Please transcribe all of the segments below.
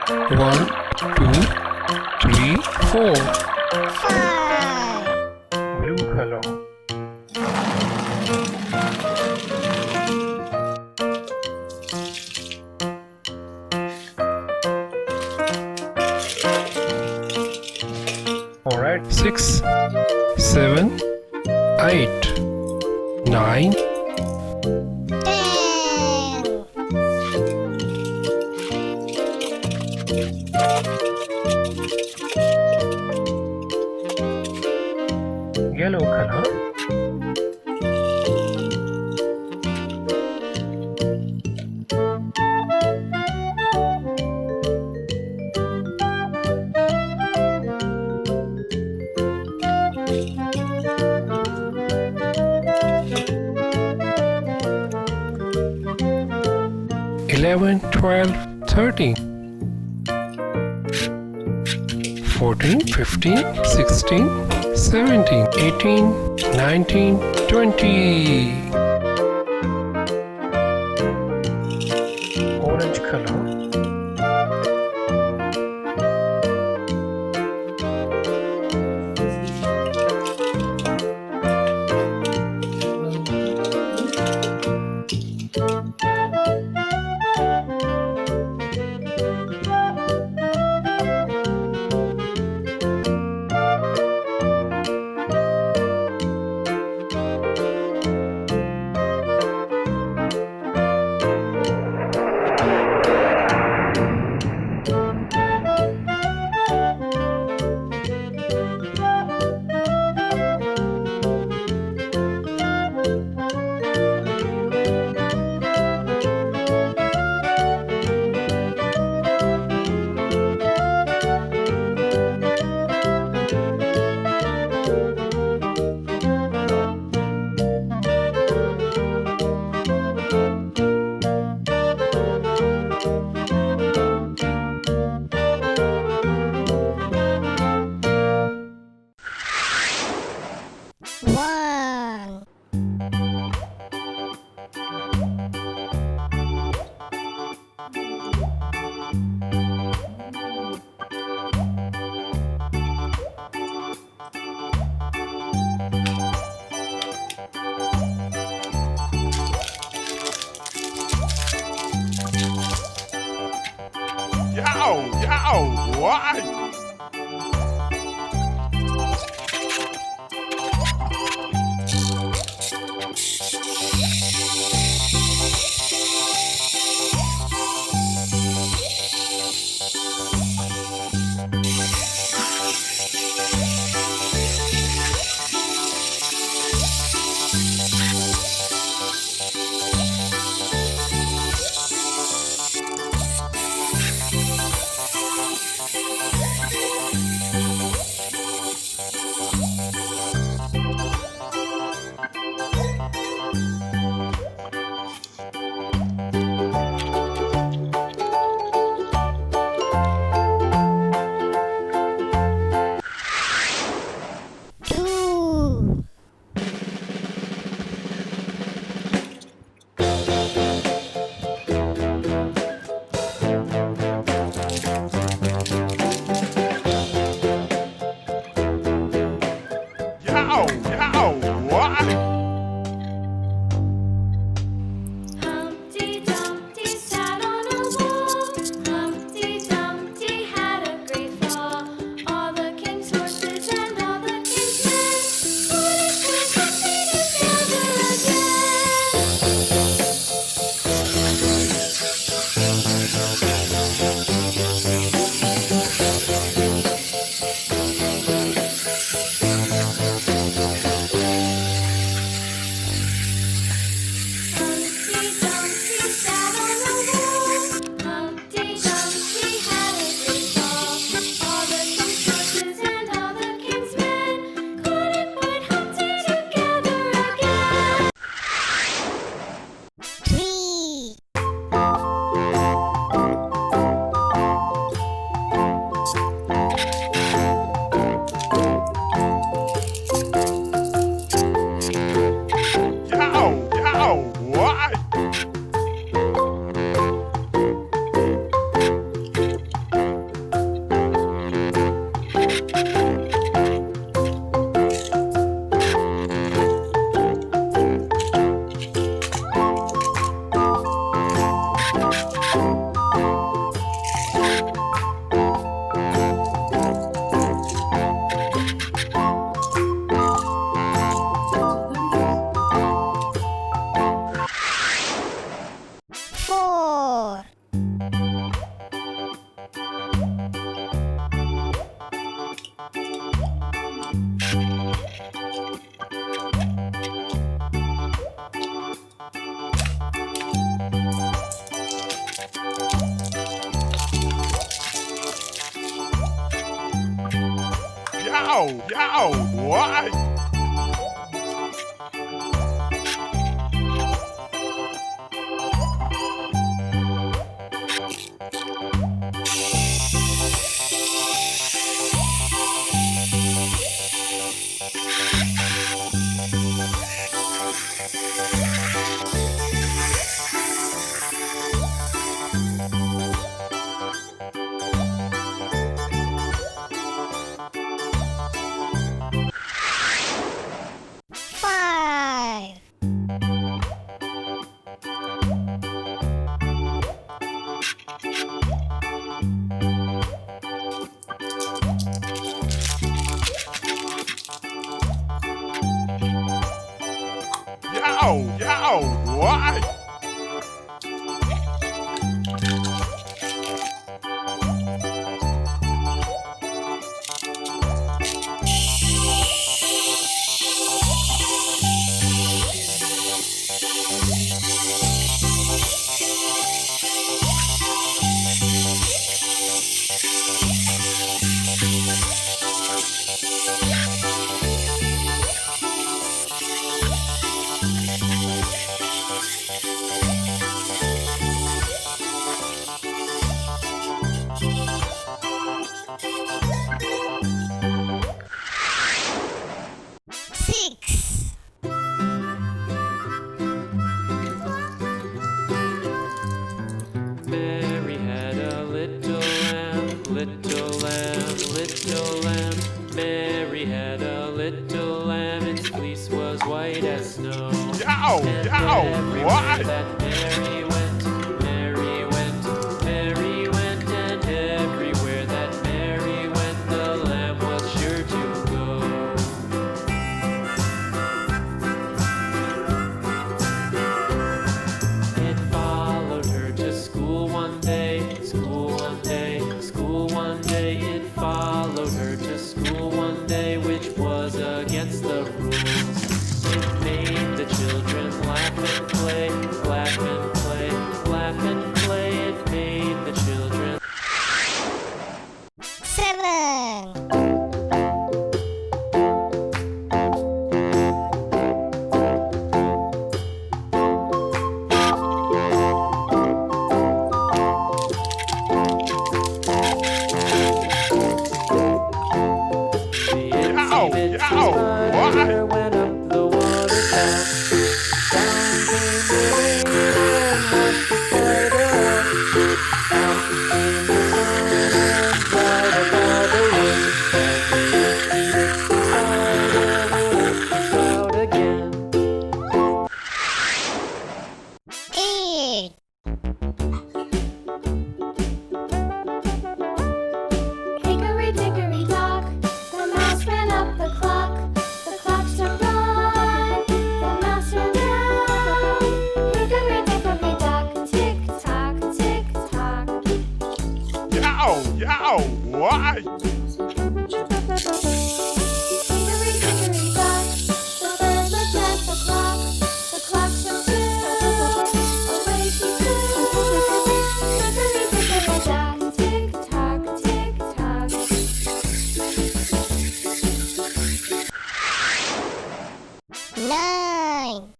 1, 2, 3, 4. 5. Blue color. Alright, 6, 7, 8, 9, 10. yellow color. Eleven, 12, 13, 14, 15, 16, 17, 18, 19, 20. Orange color. One. Yow, yow, why? 4. Yow! Why? 5. Yow! Why? 6. Mary had a little lamb, little lamb, little lamb. Mary had a little lamb, its fleece was white as snow. Yow! Everywhere Why? that Mary went, Mary went, Mary went, and everywhere that Mary went, the lamb was sure to go. It followed her to school one day, school one day, school one day. It followed her to school one day, which was against the rules. It made the children laugh and play, laugh and play, laugh and play. It made the children. 7. Why? Went up the water tap. Down came the rain and washed the spider out. Out came the sun and dried up all the rain. And the spider went out again. 8. Hickory dickory dock, the mouse ran up the clock. The clock struck one, the mouse ran down. Hickory dickory dock, tick tock, tick tock. Yow! Why? Hickory dickory dock, the bird looked at the clock. The clock struck two, away she flew. Hickory dickory dock, tick tock, tick tock. 9.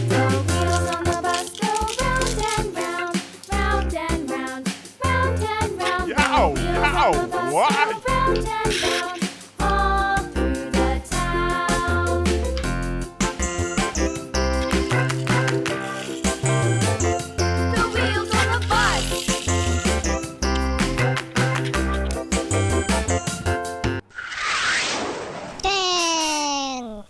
The wheels on the bus go round and round, round and round, round and round. Yow! The wheels on the bus Why? go round and round, all through the town. The wheels on the bus. 10.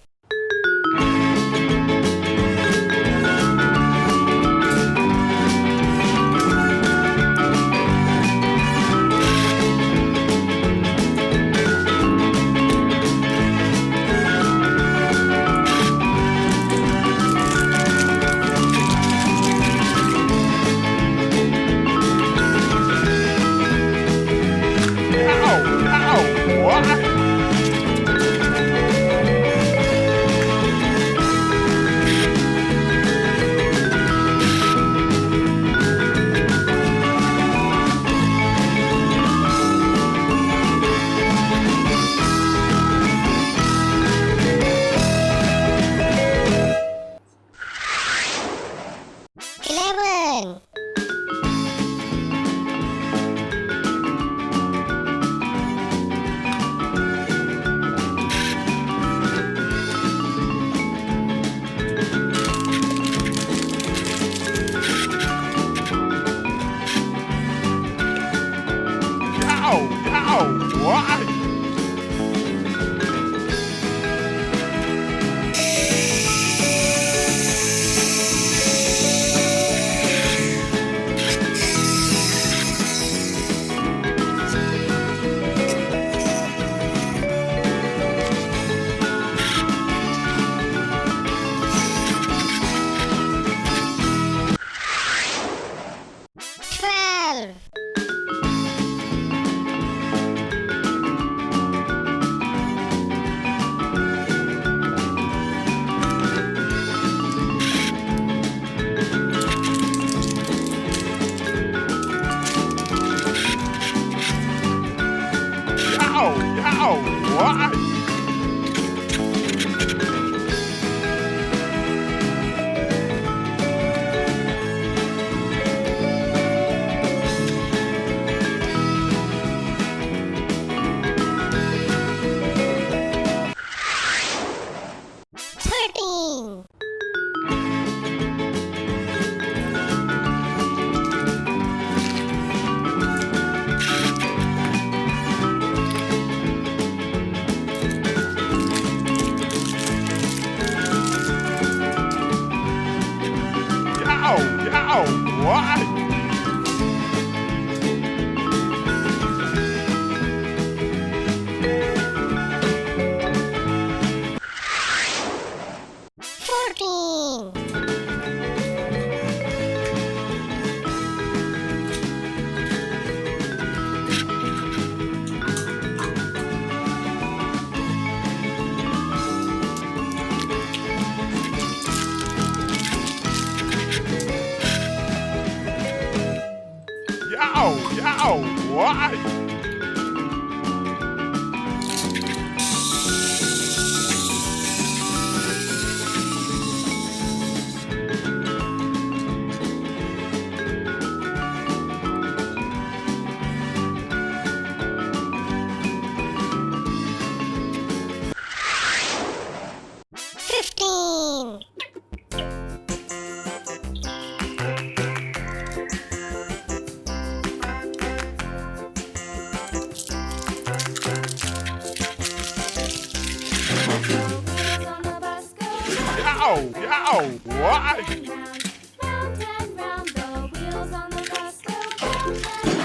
Why? 12. Why? 13. Why? 14. Why? 15. Why? Round and round, the wheels on the bus go round and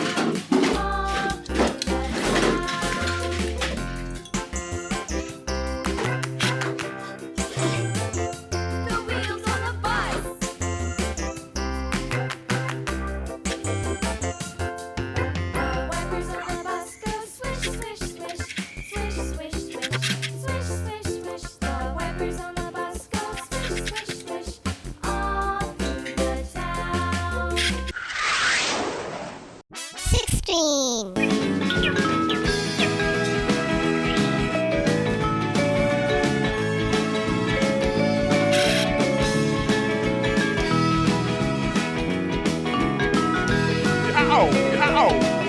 round all through the town. The wheels on the bus. The wipers on the bus go swish, swish, swish, swish, swish, swish, swish, swish, swish. The wipers on the bus go swish, swish, swish, all through the town. 16.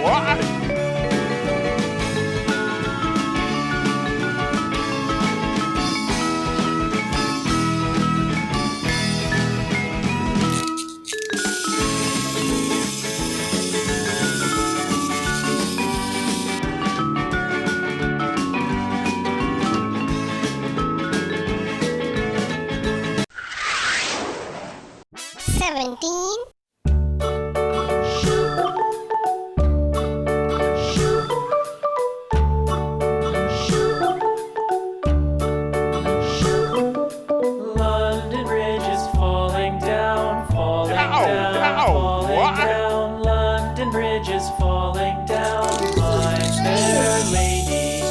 Why? 17. London Bridge is falling down, falling down, falling Why? down. London Bridge is falling down, my fair lady.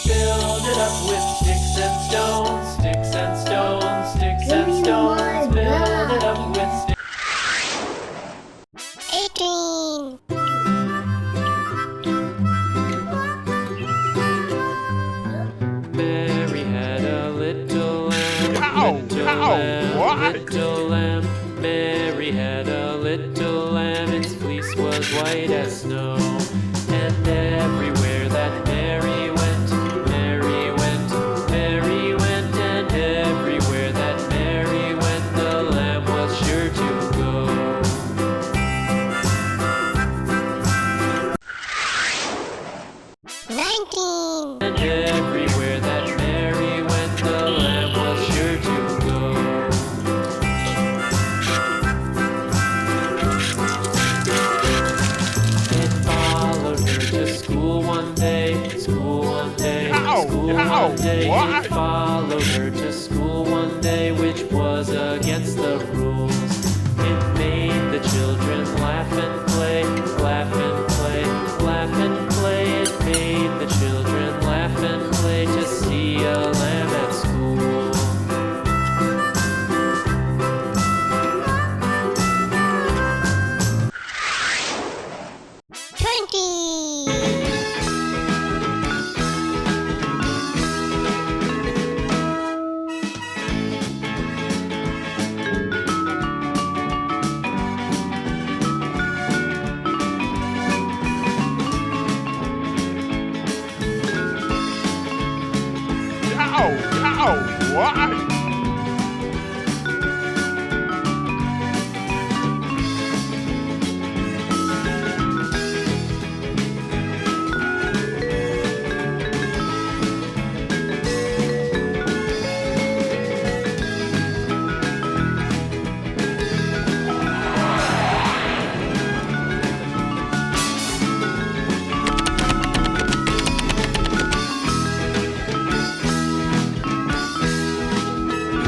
Build it up with sticks and stones, sticks and stones, sticks and stones. Build it up with sticks. 18. Mary had a little lamb, Why? little lamb. Mary had a little lamb, its fleece was white as snow. And everywhere that Mary went, Mary went, Mary went. And everywhere that Mary went, the lamb was sure to go. 19. 19. And everywhere that Mary went, the lamb was sure to go. It followed her to school one day, school one day, school one day. It followed her to school one day, which was against the rules. It made the children laugh and play, laugh and play, laugh and play. It made the children laugh and play to see a lamb at school. Why?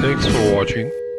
Thanks for watching.